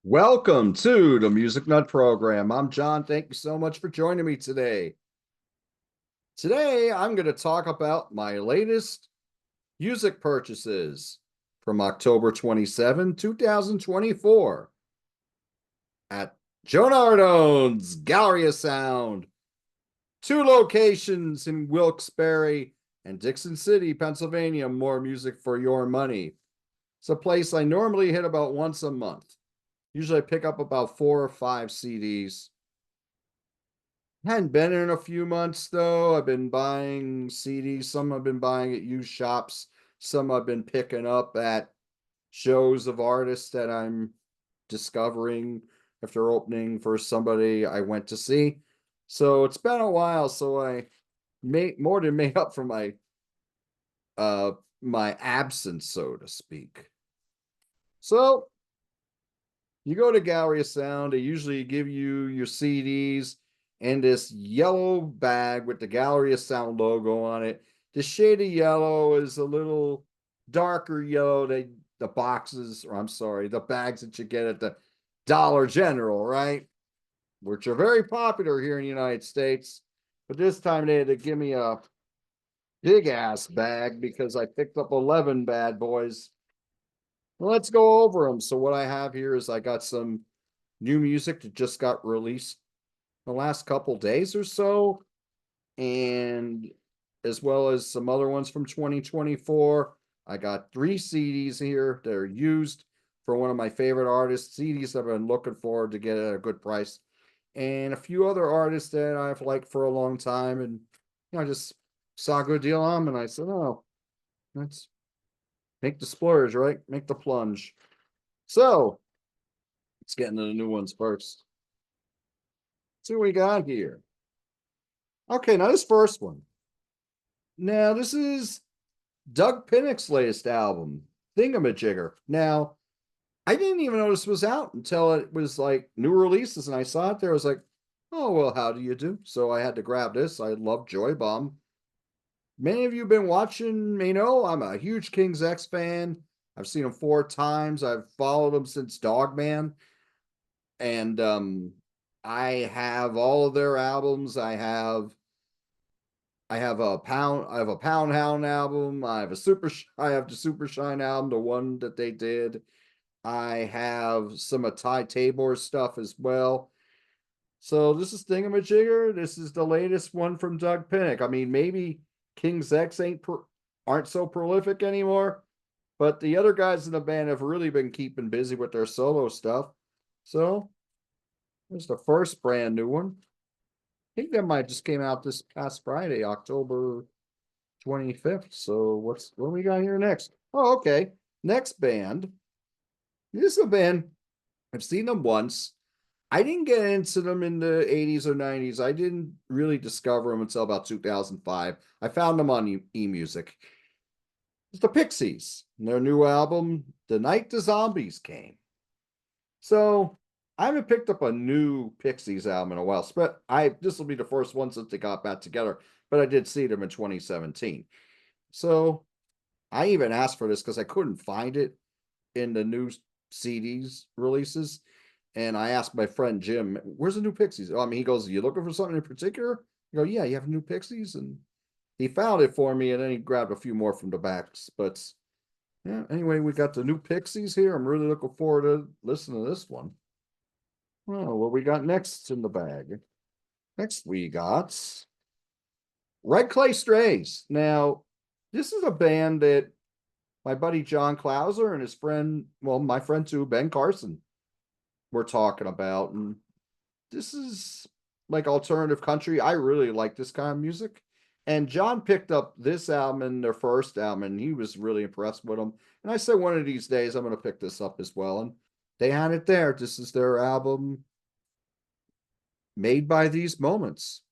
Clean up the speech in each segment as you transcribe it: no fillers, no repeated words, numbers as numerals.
Welcome to the MusicNut Program. I'm John. Thank you so much for joining me today. Today, I'm going to talk about my latest music purchases from October 27, 2024 at Joe Nardone's Gallery of Sound. Two locations in Wilkes-Barre and Dixon City, Pennsylvania. More music for your money. It's a place I normally hit about once a month. Usually I pick up about 4 or 5 CDs. Hadn't been in a few months though. I've been buying CDs. Some I've been buying at used shops. Some I've been picking up at shows of artists that I'm discovering if they're opening for somebody I went to see. So it's been a while. So I more than made up for uh my absence, so to speak. So you go to Gallery of Sound, they usually give you your CDs and this yellow bag with the Gallery of Sound logo on it. The shade of yellow is a little darker yellow than the boxes, or I'm sorry, the bags that you get at the Dollar General, right? Which are very popular here in the United States. But this time they had to give me a big ass bag because I picked up 11 bad boys. Well, let's go over them. So what I have here is I got some new music that just got released the last couple days or so, and as well as some other ones from 2024. I got 3 CDs here that are used for one of my favorite artists, CDs I've been looking for to get at a good price, and a few other artists that I've liked for a long time. And I just saw a good deal on them, and I said, oh, let's make the splurge, right? Make the plunge. So let's get into the new ones first. See what we got here. Okay, now this first one. Now, this is Doug Pinnick's latest album, Thingamajigger. Now, I didn't even know this was out until it was like new releases, and I saw it there. I was like, oh, well, how do you do? So I had to grab this. I love Joy Bomb. Many of you have been watching me know I'm a huge King's X fan. I've seen him 4 times. I've followed him since Dogman. And I have all of their albums. I have a Pound Hound album. I have the Super Shine album, the one that they did. I have some of Ty Tabor stuff as well. So this is Thingamajigger. This is the latest one from Doug Pinnick. I mean, maybe King's X aren't so prolific anymore, but the other guys in the band have really been keeping busy with their solo stuff. So there's the first brand new one. I think that might just came out this past Friday, October 25th. So what we got here next? Oh, okay. Next band. This is a band. I've seen them once. I didn't get into them in the 80s or 90s. I didn't really discover them until about 2005. I found them on eMusic. It's the Pixies. And their new album, The Night the Zombies Came. So I haven't picked up a new Pixies album in a while, but this will be the first one since they got back together. But I did see them in 2017. So I even asked for this because I couldn't find it in the new CDs releases. And I asked my friend Jim, where's the new Pixies? I mean, he goes, you looking for something in particular? I go, yeah, you have new Pixies? And he found it for me, and then he grabbed a few more from the backs. But yeah, anyway, we got the new Pixies here. I'm really looking forward to listening to this one. Well, what we got next in the bag? Next, we got Red Clay Strays. Now, this is a band that my buddy John Clauser and his friend, well, my friend too, Ben Carson, were talking about. And this is like alternative country. I really like this kind of music. And John picked up this album and their first album, and he was really impressed with them. And I said, one of these days, I'm going to pick this up as well. And they had it there. This is their album, Made by These Moments,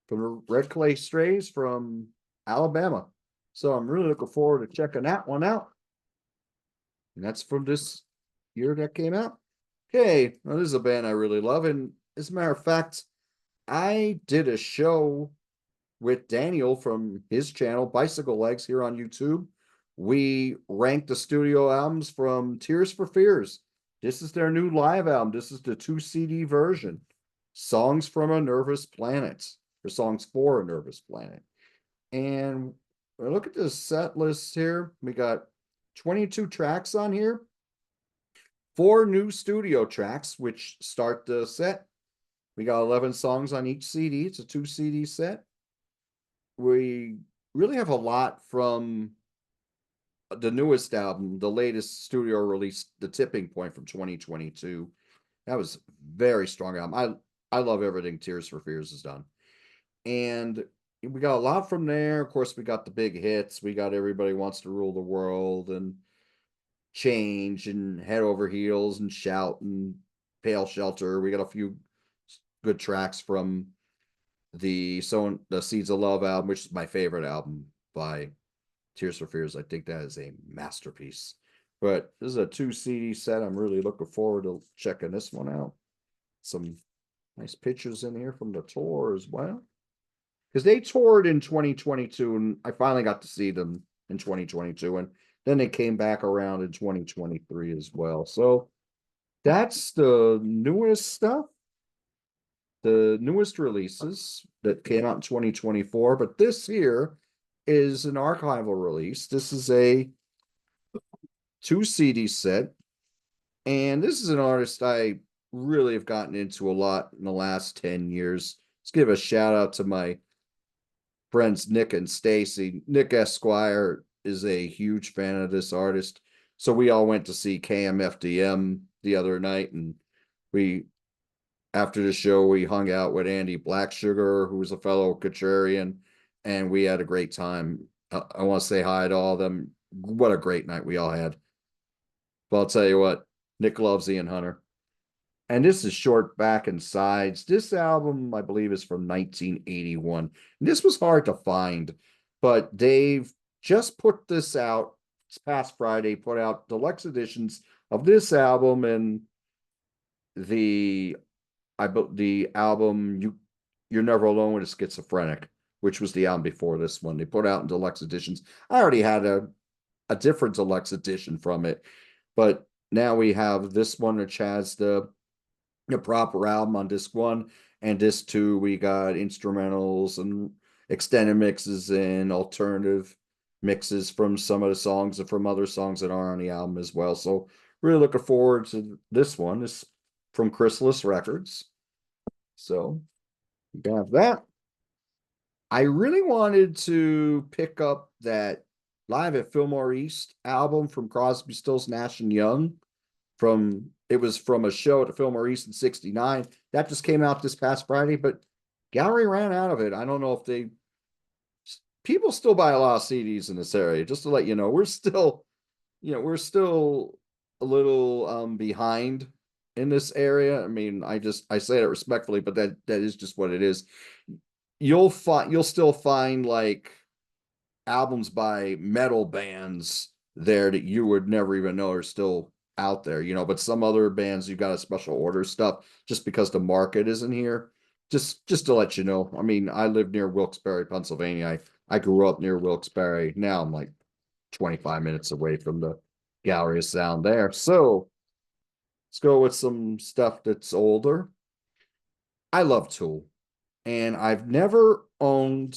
from the Red Clay Strays from Alabama. So I'm really looking forward to checking that one out. And that's from this year that came out. Okay, now this is a band I really love. And as a matter of fact, I did a show with Daniel from his channel, Bicycle Legs, here on YouTube. We ranked the studio albums from Tears for Fears This is their new live album. This is the 2 CD version. Songs from a Nervous Planet, or Songs for a Nervous Planet. And look at this set list here. We got 22 tracks on here, 4 new studio tracks, which start the set. We got 11 songs on each CD. It's a 2 CD set. We really have a lot from the newest album, the latest studio release, The Tipping Point from 2022. That was very strong album. I love everything Tears for Fears has done. And we got a lot from there. Of course, we got the big hits. We got Everybody Wants to Rule the World and Change and Head Over Heels and Shout and Pale Shelter. We got a few good tracks from the Seeds of Love album, which is my favorite album by Tears for Fears. I think that is a masterpiece. But this is a 2 CD set. I'm really looking forward to checking this one out. Some nice pictures in here from the tour as well. Because they toured in 2022, and I finally got to see them in 2022. And then they came back around in 2023 as well. So that's the newest stuff, the newest releases that came out in 2024. But this here is an archival release. This is a 2 CD set. And this is an artist I really have gotten into a lot in the last 10 years. Let's give a shout out to my friends Nick and Stacy. Nick Esquire is a huge fan of this artist. So we all went to see KMFDM the other night, and we after the show we hung out with Andy Blacksugar, who was a fellow contrarian, and we had a great time. I want to say hi to all of them. What a great night we all had. But I'll tell you what, Nick loves Ian Hunter. And this is Short Back and Sides. This album, I believe, is from 1981. And this was hard to find, but Dave just put this out this past Friday, put out deluxe editions of this album and the album You're Never Alone with a Schizophrenic, which was the album before this one. They put out in deluxe editions. I already had a different deluxe edition from it, but now we have this one, which has the proper album on disc 1, and disc 2 we got instrumentals and extended mixes and alternative mixes from some of the songs and from other songs that are on the album as well. So really looking forward to this one. This from Chrysalis Records. So you can have that. I really wanted to pick up that Live at Fillmore East album from Crosby, Stills, Nash and Young. It was from a show at the Fillmore East in '69. That just came out this past Friday, but gallery ran out of it. I don't know if people still buy a lot of CDs in this area. Just to let you know, we're still a little behind in this area. I mean, I say that respectfully, but that is just what it is. You'll still find like albums by metal bands there that you would never even know are still out there, but some other bands you got a special order stuff just because the market isn't here. Just to let you know. I mean, I live near Wilkes-Barre, Pennsylvania. I grew up near Wilkes-Barre. Now I'm like 25 minutes away from the Gallery of Sound there. So let's go with some stuff that's older. I love Tool, and I've never owned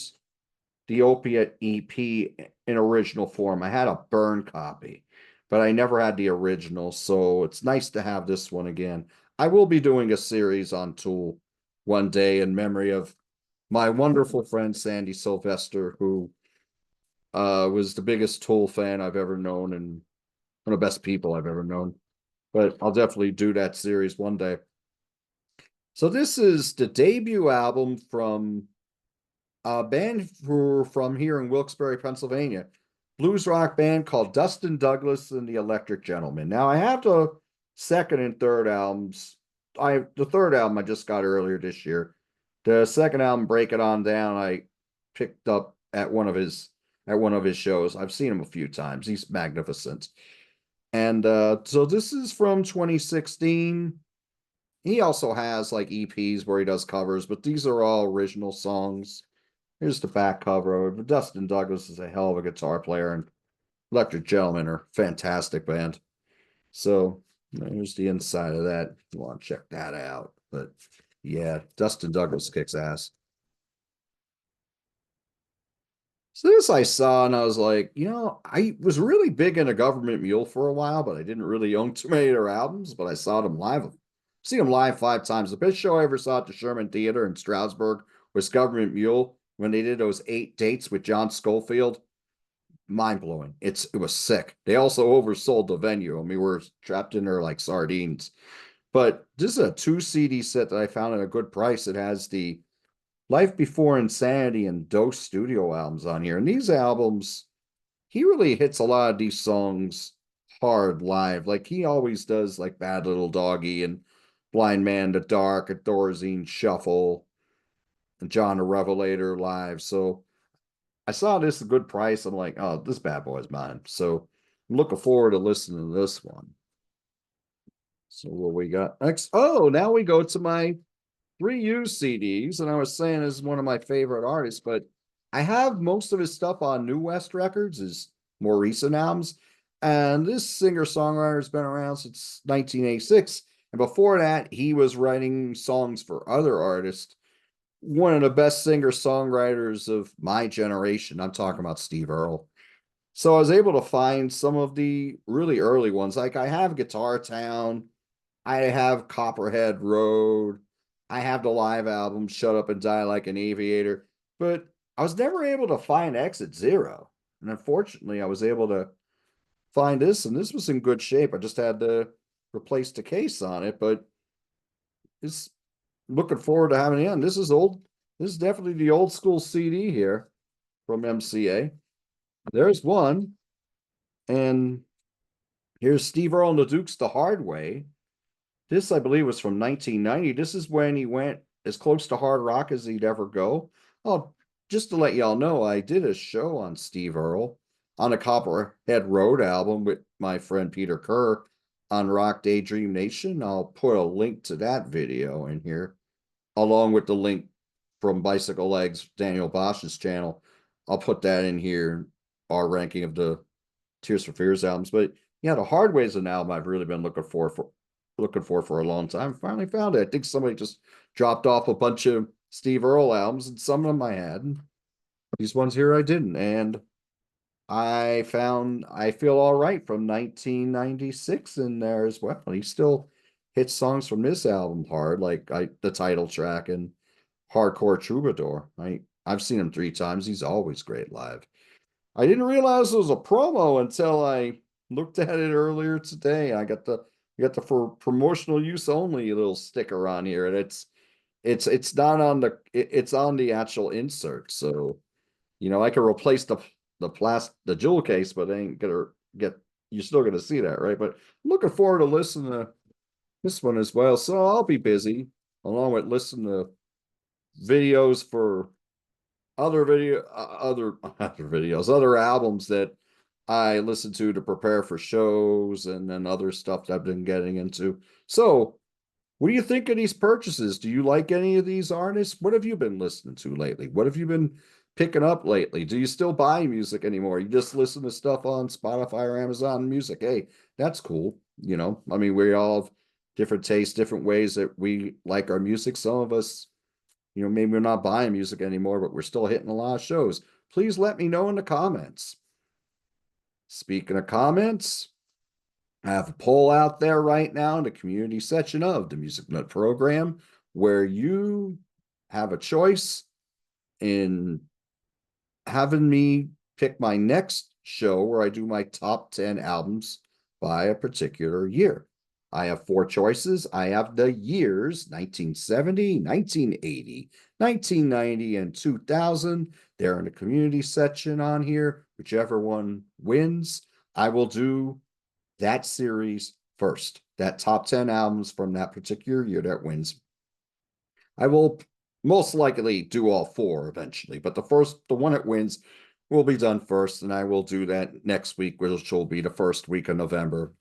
the Opiate EP in original form. I had a burn copy, but I never had the original, so it's nice to have this one again. I will be doing a series on Tool one day in memory of my wonderful friend Sandy Sylvester, who was the biggest Tool fan I've ever known and one of the best people I've ever known. But I'll definitely do that series one day. So this is the debut album from a band from here in Wilkes-Barre, Pennsylvania. Blues rock band called Dustin Douglas and the Electric Gentlemen. Now I have the second and third albums. The third album I just got earlier this year. The second album, Break It On Down, I picked up at one of his shows. I've seen him a few times. He's magnificent. And so this is from 2016. He also has like EPs where he does covers, but these are all original songs. Here's the back cover. Dustin Douglas is a hell of a guitar player, and Electric Gentlemen are a fantastic band. So There's the inside of that. You want to check that out. But yeah, Dustin Douglas kicks ass. So this I saw and I was like, I was really big into Government Mule for a while, but I didn't really own too many of their albums. But I saw them live. Seen them live 5 times. The best show I ever saw at the Sherman Theater in Stroudsburg was Government Mule when they did those 8 dates with John Schofield. Mind blowing. It was sick. They also oversold the venue. I mean, we're trapped in there like sardines. But this is a 2 CD set that I found at a good price. It has the Life Before Insanity and Dose studio albums on here. And these albums, he really hits a lot of these songs hard live. Like he always does, like Bad Little Doggy and Blind Man the Dark, and Thorazine Shuffle, and John the Revelator live. So I saw this at a good price. I'm like, oh, this bad boy is mine. So I'm looking forward to listening to this one. So what we got next? Oh, now we go to my 3 used CDs, and I was saying this is one of my favorite artists, but I have most of his stuff on New West Records, his more recent albums. And this singer-songwriter has been around since 1986. And before that, he was writing songs for other artists. One of the best singer-songwriters of my generation. I'm talking about Steve Earle. So I was able to find some of the really early ones. Like I have Guitar Town, I have Copperhead Road, I have the live album Shut Up and Die Like an Aviator, but I was never able to find Exit Zero. And unfortunately, I was able to find this, and this was in good shape. I just had to replace the case on it, but it's looking forward to having it in. This is old. This is definitely the old school CD here from MCA. There's one, and here's Steve Earle and the Dukes the Hard Way. This, I believe, was from 1990. This is when he went as close to hard rock as he'd ever go. Oh, just to let y'all know, I did a show on Steve Earle on a Copperhead Road album with my friend Peter Kerr on Rock Daydream Nation. I'll put a link to that video in here, along with the link from Bicycle Legs, Daniel Bosch's channel. I'll put that in here, our ranking of the Tears for Fears albums. But yeah, the Hard Way is an album I've really been looking for a long time. Finally found it. I think somebody just dropped off a bunch of Steve Earle albums, and some of them I had. These ones here I didn't. And I found I Feel All Right from 1996 in there as well. He still hits songs from this album hard, like the title track and Hardcore Troubadour. I've seen him 3 times. He's always great live. I didn't realize it was a promo until I looked at it earlier today. I got the for promotional use only little sticker on here, and it's not on it's on the actual insert. So I can replace the jewel case, but I ain't gonna get you're still gonna see that, right? But I'm looking forward to listening to this one as well. So I'll be busy along with listening to videos for other albums that I listen to prepare for shows, and then other stuff that I've been getting into. So what do you think of these purchases? Do you like any of these artists? What have you been listening to lately? What have you been picking up lately? Do you still buy music anymore? You just listen to stuff on Spotify or Amazon Music? Hey, that's cool. I mean, we all have different tastes, different ways that we like our music. Some of us, maybe we're not buying music anymore, but we're still hitting a lot of shows. Please let me know in the comments. Speaking of comments, I have a poll out there right now in the community section of the MusicNut Program, where you have a choice in having me pick my next show where I do my top 10 albums by a particular year. I have 4 choices. I have the years 1970, 1980, 1990, and 2000. They're in the community section on here. Whichever one wins, I will do that series first. That top 10 albums from that particular year that wins. I will most likely do all 4 eventually, but the one that wins will be done first, and I will do that next week, which will be the first week of November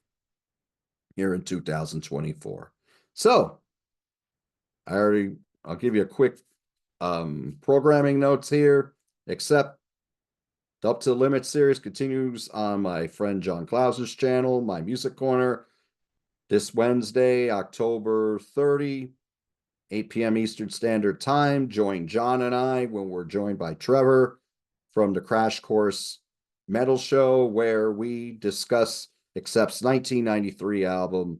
here in 2024. So I'll give you a quick programming notes here, except the Up to the Limit series continues on my friend John Clauser's channel, My Music Corner. This Wednesday, October 30, 8 p.m. Eastern Standard Time. Join John and I when we're joined by Trevor from the Crash Course Metal Show, where we discuss Accept's 1993 album,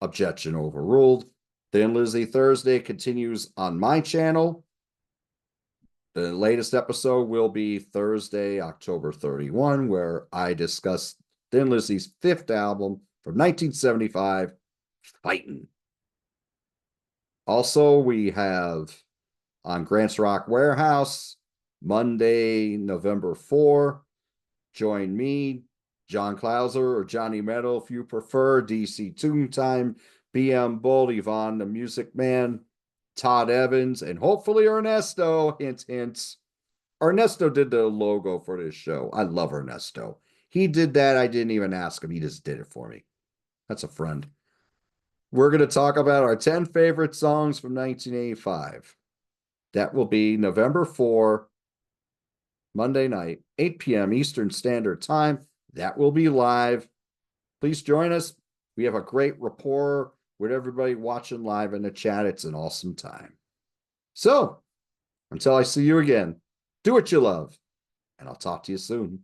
Objection Overruled. Thin Lizzy Thursday continues on my channel. The latest episode will be Thursday, October 31, where I discuss Thin Lizzy's fifth album from 1975, Fightin'. Also, we have on Grant's Rock Warehouse, Monday, November 4. Join me, John Clauser, or Johnny Meadow, if you prefer, DC Toontime, BM Bull, Yvonne the Music Man, Todd Evans, and hopefully Ernesto. Hint, hint. Ernesto did the logo for this show. I love Ernesto. He did that. I didn't even ask him. He just did it for me. That's a friend. We're going to talk about our 10 favorite songs from 1985. That will be November 4, Monday night, 8 p.m. Eastern Standard Time. That will be live. Please join us. We have a great rapport with everybody watching live in the chat. It's an awesome time. So, until I see you again, do what you love, and I'll talk to you soon.